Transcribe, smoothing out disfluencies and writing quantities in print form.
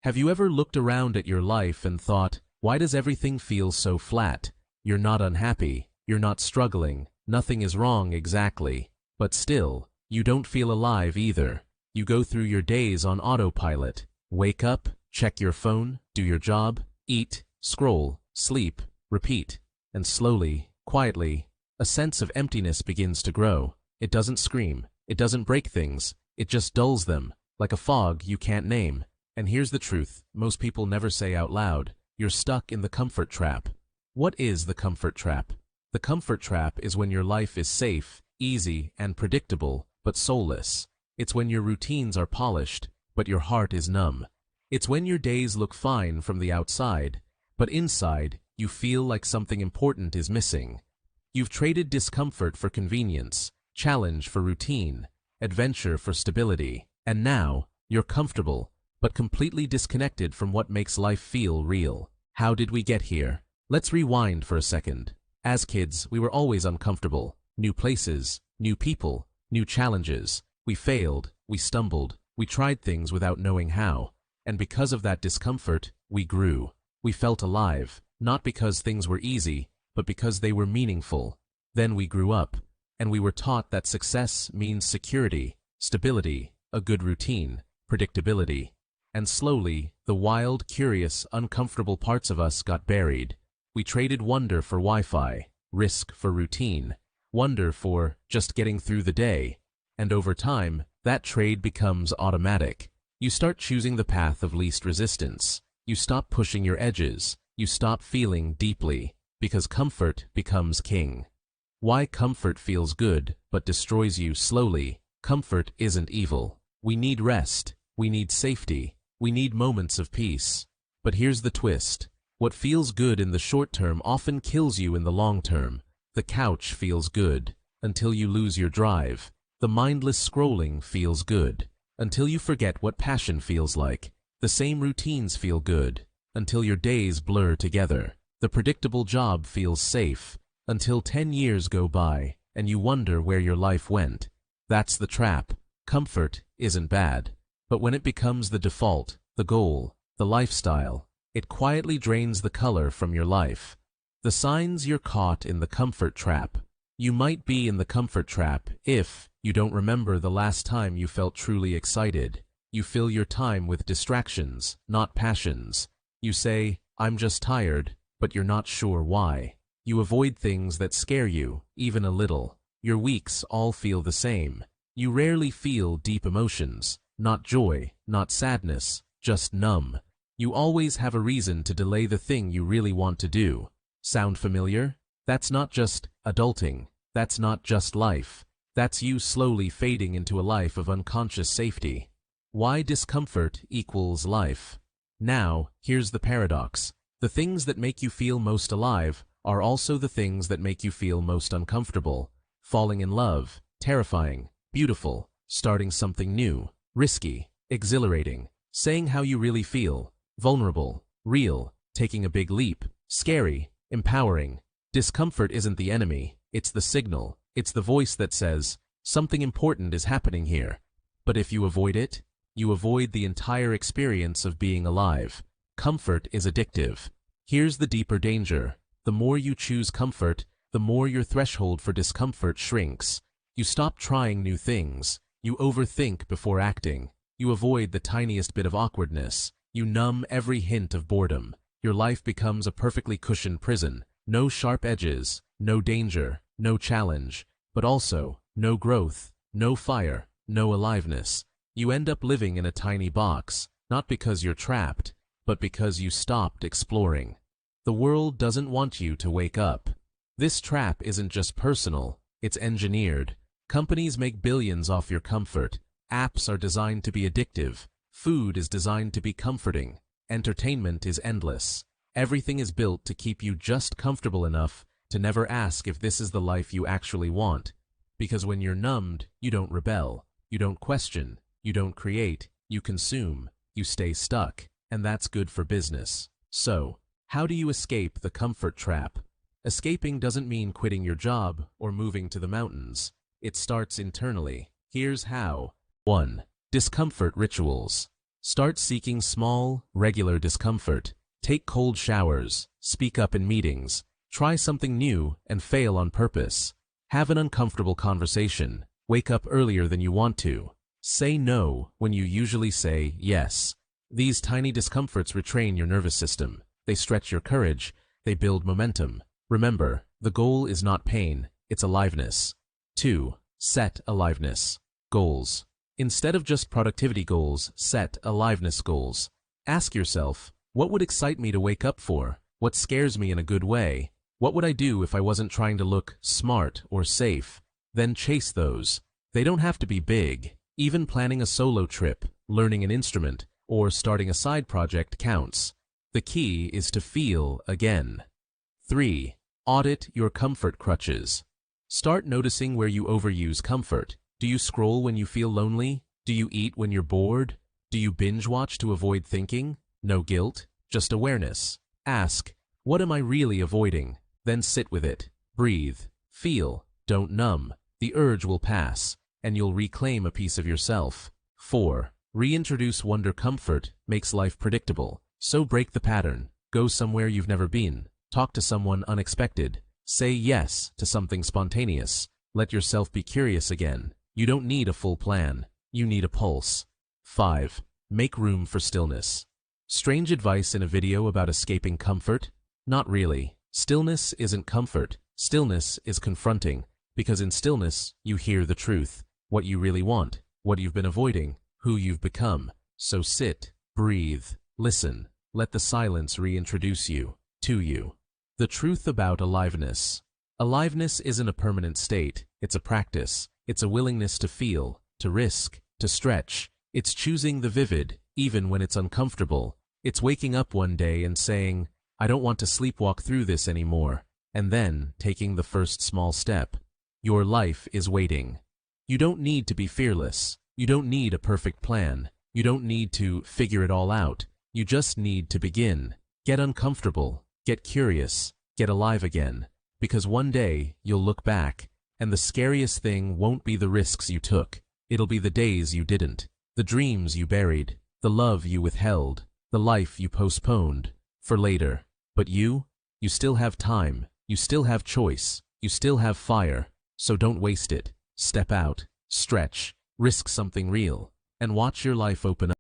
Have you ever looked around at your life and thought, why does everything feel so flat? You're not unhappy, you're not struggling, nothing is wrong exactly. But still, you don't feel alive either. You go through your days on autopilot. Wake up, check your phone, do your job, eat, scroll, sleep, repeat. And slowly, quietly, a sense of emptiness begins to grow. It doesn't scream, it doesn't break things, it just dulls them, like a fog you can't name. And here's the truth, most people never say out loud, you're stuck in the comfort trap. What is the comfort trap? The comfort trap is when your life is safe, easy, and predictable, but soulless. It's when your routines are polished, but your heart is numb. It's when your days look fine from the outside, but inside, you feel like something important is missing. You've traded discomfort for convenience, challenge for routine, adventure for stability, and now, you're comfortable, but completely disconnected from what makes life feel real. How did we get here? Let's rewind for a second. As kids, we were always uncomfortable. New places, new people, new challenges. We failed, we stumbled, we tried things without knowing how. And because of that discomfort, we grew. We felt alive, not because things were easy, but because they were meaningful. Then we grew up, and we were taught that success means security, stability, a good routine, predictability. And slowly, the wild, curious, uncomfortable parts of us got buried. We traded wonder for Wi-Fi, risk for routine, wonder for just getting through the day. And over time, that trade becomes automatic. You start choosing the path of least resistance. You stop pushing your edges. You stop feeling deeply, because comfort becomes king. Why comfort feels good, but destroys you slowly? Comfort isn't evil. We need rest. We need safety. We need moments of peace. But here's the twist. What feels good in the short term often kills you in the long term. The couch feels good, until you lose your drive. The mindless scrolling feels good, until you forget what passion feels like. The same routines feel good, until your days blur together. The predictable job feels safe, until 10 years go by, and you wonder where your life went. That's the trap. Comfort isn't bad. But when it becomes the default, the goal, the lifestyle, it quietly drains the color from your life. The signs you're caught in the comfort trap. You might be in the comfort trap if you don't remember the last time you felt truly excited. You fill your time with distractions, not passions. You say, I'm just tired, but you're not sure why. You avoid things that scare you, even a little. Your weeks all feel the same. You rarely feel deep emotions. Not joy, not sadness, just numb. You always have a reason to delay the thing you really want to do. Sound familiar? That's not just adulting. That's not just life. That's you slowly fading into a life of unconscious safety. Why discomfort equals life? Now, here's the paradox. The things that make you feel most alive are also the things that make you feel most uncomfortable. Falling in love, terrifying, beautiful, starting something new. Risky, exhilarating, saying how you really feel, vulnerable, real, taking a big leap, scary, empowering. Discomfort isn't the enemy, it's the signal. It's the voice that says, something important is happening here. But if you avoid it, you avoid the entire experience of being alive. Comfort is addictive. Here's the deeper danger. The more you choose comfort, the more your threshold for discomfort shrinks. You stop trying new things. You overthink before acting. You avoid the tiniest bit of awkwardness. You numb every hint of boredom. Your life becomes a perfectly cushioned prison. No sharp edges, no danger, no challenge, but also no growth, no fire, no aliveness. You end up living in a tiny box, not because you're trapped, but because you stopped exploring. The world doesn't want you to wake up. This trap isn't just personal, it's engineered. Companies make billions off your comfort. Apps are designed to be addictive. Food is designed to be comforting. Entertainment is endless. Everything is built to keep you just comfortable enough to never ask if this is the life you actually want. Because when you're numbed, you don't rebel. You don't question. You don't create. You consume. You stay stuck. And that's good for business. So, how do you escape the comfort trap? Escaping doesn't mean quitting your job or moving to the mountains. It starts internally. Here's how. 1. Discomfort rituals. Start seeking small, regular discomfort. Take cold showers, speak up in meetings, try something new and fail on purpose. Have an uncomfortable conversation, wake up earlier than you want to. Say no when you usually say yes. These tiny discomforts retrain your nervous system. They stretch your courage, they build momentum. Remember, the goal is not pain, it's aliveness. 2. Set aliveness goals. Instead of just productivity goals, set aliveness goals. Ask yourself, what would excite me to wake up for? What scares me in a good way? What would I do if I wasn't trying to look smart or safe? Then chase those. They don't have to be big. Even planning a solo trip, learning an instrument, or starting a side project counts. The key is to feel again. 3. Audit your comfort crutches. Start noticing where you overuse comfort. Do you scroll when you feel lonely? Do you eat when you're bored? Do you binge watch to avoid thinking? No guilt, just awareness. Ask, what am I really avoiding? Then sit with it. Breathe. Feel. Don't numb. The urge will pass, and you'll reclaim a piece of yourself. 4. Reintroduce wonder. Comfort makes life predictable. So break the pattern. Go somewhere you've never been. Talk to someone unexpected. Say yes to something spontaneous. Let yourself be curious again. You don't need a full plan. You need a pulse. 5. Make room for stillness. Strange advice in a video about escaping comfort? Not really. Stillness isn't comfort. Stillness is confronting, because in stillness, you hear the truth, what you really want, what you've been avoiding, who you've become. So sit, breathe, listen, let the silence reintroduce you to you. The truth about aliveness. Aliveness isn't a permanent state, it's a practice. It's a willingness to feel, to risk, to stretch. It's choosing the vivid, even when it's uncomfortable. It's waking up one day and saying, I don't want to sleepwalk through this anymore, and then taking the first small step. Your life is waiting. You don't need to be fearless. You don't need a perfect plan. You don't need to figure it all out. You just need to begin. Get uncomfortable, get curious, get alive again. Because one day, you'll look back, and the scariest thing won't be the risks you took. It'll be the days you didn't, the dreams you buried, the love you withheld, the life you postponed for later. But you still have time, you still have choice, you still have fire, so don't waste it. Step out, stretch, risk something real, and watch your life open up.